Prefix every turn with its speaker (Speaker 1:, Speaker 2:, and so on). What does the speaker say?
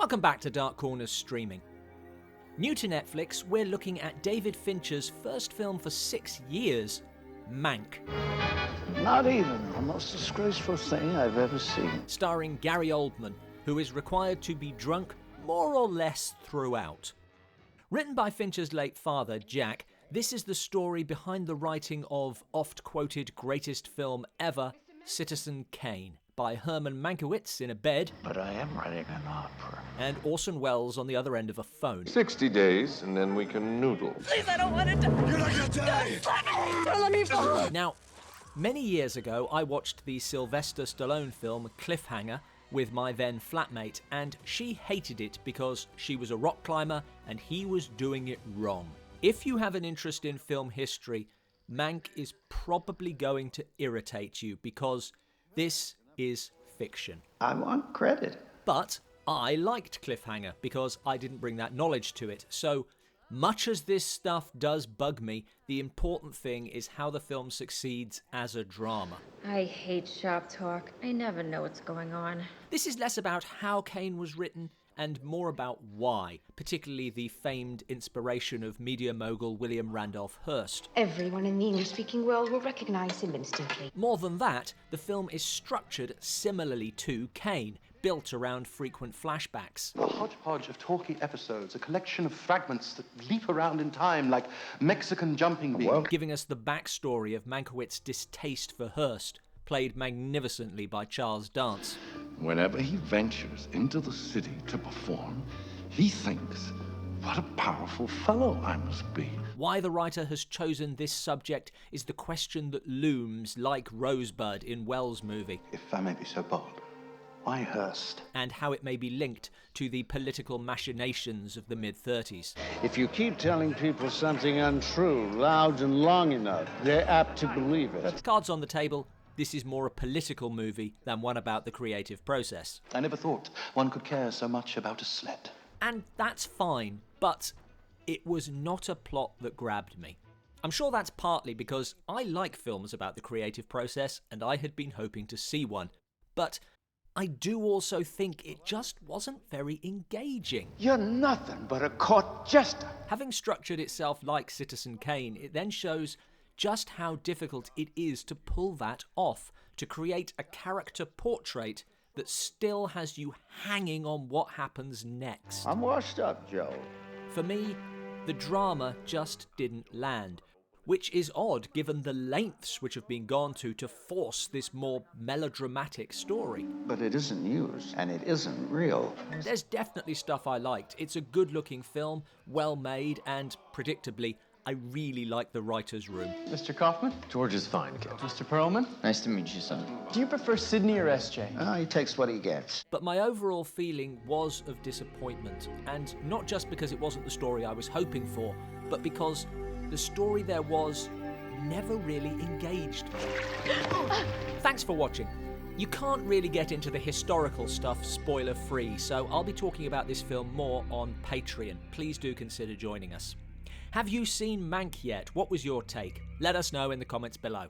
Speaker 1: Welcome back to Dark Corners Streaming. New to Netflix, we're looking at David Fincher's first film for 6 years, Mank.
Speaker 2: Not even the most disgraceful thing I've ever seen.
Speaker 1: Starring Gary Oldman, who is required to be drunk more or less throughout. Written by Fincher's late father, Jack, this is the story behind the writing of oft-quoted greatest film ever, Citizen Kane, by Herman Mankiewicz in a bed.
Speaker 2: But I am writing an opera.
Speaker 1: And Orson Welles on the other end of a phone.
Speaker 3: 60 days, and then we can noodle.
Speaker 4: Please, I don't want to die.
Speaker 3: You're not gonna die!
Speaker 4: Don't let me fall.
Speaker 1: Now, many years ago, I watched the Sylvester Stallone film Cliffhanger with my then flatmate, and she hated it because she was a rock climber and he was doing it wrong. If you have an interest in film history, Mank is probably going to irritate you because this is fiction.
Speaker 2: I want credit.
Speaker 1: But I liked Cliffhanger because I didn't bring that knowledge to it. So much as this stuff does bug me, the important thing is how the film succeeds as a drama.
Speaker 5: I hate shop talk. I never know what's going on.
Speaker 1: This is less about how Kane was written and more about why, particularly the famed inspiration of media mogul William Randolph Hearst.
Speaker 6: Everyone in the English-speaking world will recognize him instantly.
Speaker 1: More than that, the film is structured similarly to Kane, built around frequent flashbacks.
Speaker 7: A hodgepodge of talky episodes, a collection of fragments that leap around in time like Mexican jumping beans.
Speaker 1: Giving us the backstory of Mankiewicz's distaste for Hearst, played magnificently by Charles Dance.
Speaker 8: Whenever he ventures into the city to perform, he thinks, what a powerful fellow I must be.
Speaker 1: Why the writer has chosen this subject is the question that looms like Rosebud in Wells' movie.
Speaker 7: If I may be so bold, why Hearst?
Speaker 1: And how it may be linked to the political machinations of the mid-30s.
Speaker 2: If you keep telling people something untrue, loud and long enough, they're apt to believe it.
Speaker 1: Cards on the table, this is more a political movie than one about the creative process.
Speaker 7: I never thought one could care so much about a sled.
Speaker 1: And that's fine, but it was not a plot that grabbed me. I'm sure that's partly because I like films about the creative process and I had been hoping to see one. But I do also think it just wasn't very engaging.
Speaker 2: You're nothing but a court jester.
Speaker 1: Having structured itself like Citizen Kane, it then shows just how difficult it is to pull that off, to create a character portrait that still has you hanging on what happens next.
Speaker 2: I'm washed up, Joe.
Speaker 1: For me, the drama just didn't land, which is odd given the lengths which have been gone to force this more melodramatic story.
Speaker 2: But it isn't used, and it isn't real.
Speaker 1: There's definitely stuff I liked. It's a good-looking film, well made, and predictably, I really like the writer's room.
Speaker 9: Mr. Kaufman?
Speaker 10: George is fine, kid.
Speaker 9: Mr. Perlman?
Speaker 10: Nice to meet you, son.
Speaker 9: Do you prefer Sydney or SJ?
Speaker 2: He takes what he gets.
Speaker 1: But my overall feeling was of disappointment, and not just because it wasn't the story I was hoping for, but because the story there was never really engaged me. Thanks for watching. You can't really get into the historical stuff spoiler-free, so I'll be talking about this film more on Patreon. Please do consider joining us. Have you seen Mank yet? What was your take? Let us know in the comments below.